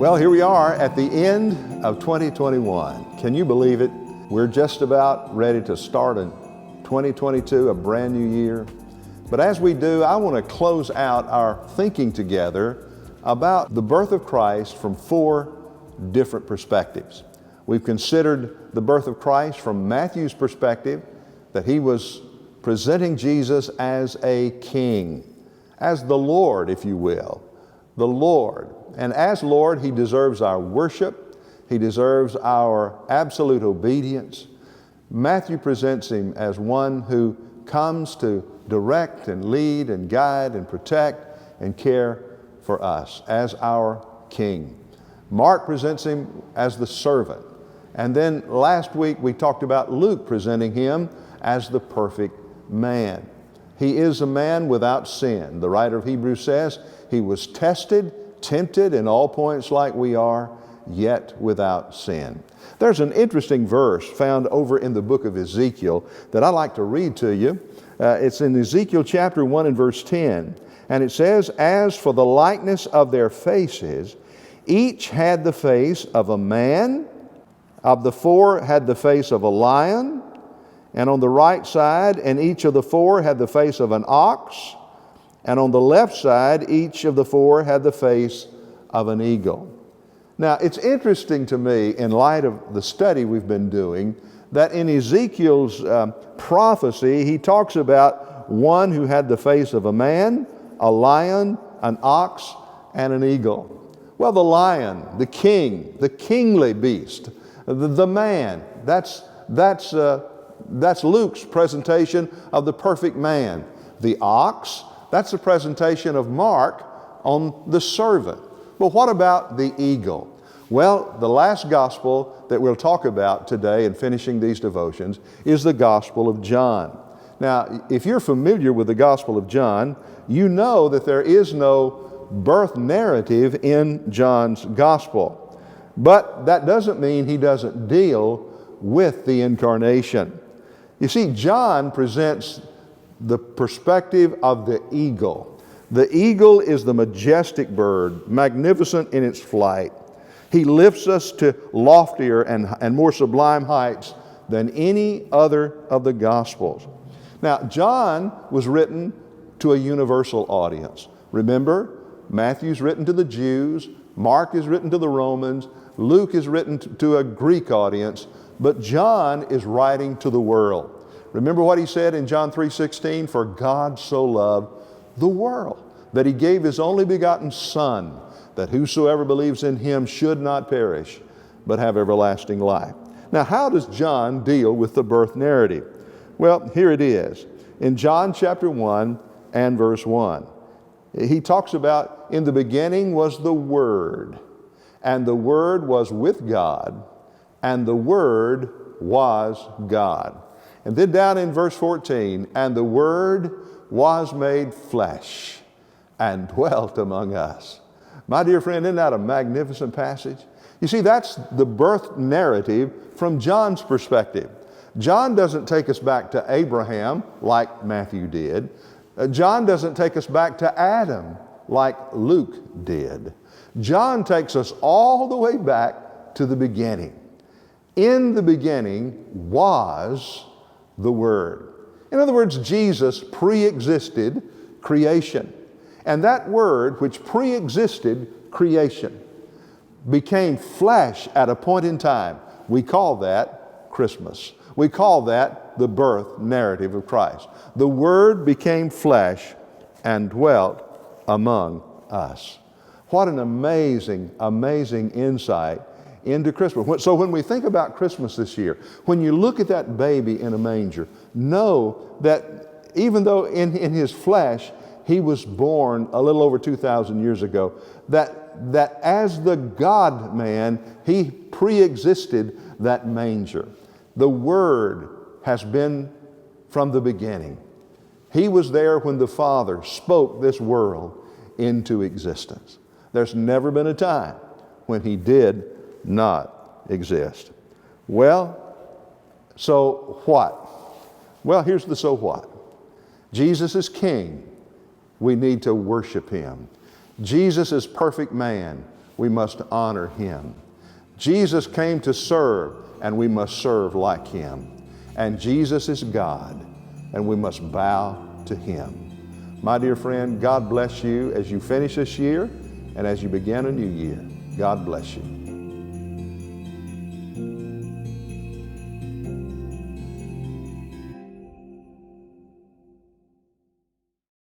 Well, here we are at the end of 2021. Can you believe it? We're just about ready to start in 2022, a brand new year. But as we do, I want to close out our thinking together about the birth of Christ from four different perspectives. We've considered the birth of Christ from Matthew's perspective, that he was presenting Jesus as a king, as the Lord, if you will, the Lord. And as Lord, he deserves our worship. He deserves our absolute obedience. Matthew presents him as one who comes to direct and lead and guide and protect and care for us as our king. Mark presents him as the servant. And then last week we talked about Luke presenting him as the perfect man. He is a man without sin. The writer of Hebrews says he was tested, tempted in all points like we are, yet without sin. There's an interesting verse found over in the book of Ezekiel that I'd like to read to you. It's in Ezekiel chapter 1 and verse 10. And it says, "As for the likeness of their faces, each had the face of a man, of the four had the face of a lion, and on the right side, and each of the four had the face of an ox, and on the left side, each of the four had the face of an eagle." Now, it's interesting to me, in light of the study we've been doing, that in Ezekiel's prophecy, he talks about one who had the face of a man, a lion, an ox, and an eagle. Well, the lion, the king, the kingly beast, the man, that's Luke's presentation of the perfect man. The ox, that's the presentation of Mark on the servant. But what about the eagle? Well, the last gospel that we'll talk about today in finishing these devotions is the Gospel of John. Now, if you're familiar with the Gospel of John, you know that there is no birth narrative in John's Gospel. But that doesn't mean he doesn't deal with the incarnation. You see, John presents the perspective of the eagle. The eagle is the majestic bird, magnificent in its flight. He lifts us to loftier and more sublime heights than any other of the Gospels. Now, John was written to a universal audience. Remember, Matthew's written to the Jews, Mark is written to the Romans, Luke is written to a Greek audience, but John is writing to the world. Remember what he said in John 3:16, "For God so loved the world, that he gave his only begotten Son, that whosoever believes in him should not perish, but have everlasting life." Now, how does John deal with the birth narrative? Well, here it is. In John chapter 1 and verse 1, he talks about, "In the beginning was the Word, and the Word was with God, and the Word was God." And then down in verse 14, "And the Word was made flesh and dwelt among us." My dear friend, isn't that a magnificent passage? You see, that's the birth narrative from John's perspective. John doesn't take us back to Abraham like Matthew did. John doesn't take us back to Adam like Luke did. John takes us all the way back to the beginning. In the beginning was the Word. In other words, Jesus pre-existed creation. And that Word, which pre-existed creation, became flesh at a point in time. We call that Christmas. We call that the birth narrative of Christ. The Word became flesh and dwelt among us. What an amazing, amazing insight into Christmas. So when we think about Christmas this year, when you look at that baby in a manger, know that even though in his flesh he was born a little over 2,000 years ago, that as the God-man, he pre-existed that manger. The Word has been from the beginning. He was there when the Father spoke this world into existence. There's never been a time when he did not exist. Well, so what? Well, here's the so what. Jesus is King. We need to worship him. Jesus is perfect man. we must honor Him. Jesus came to serve, and we must serve like Him. And Jesus is God, and we must bow to Him. My dear friend, God bless you as you finish this year and as you begin a new year. God bless you.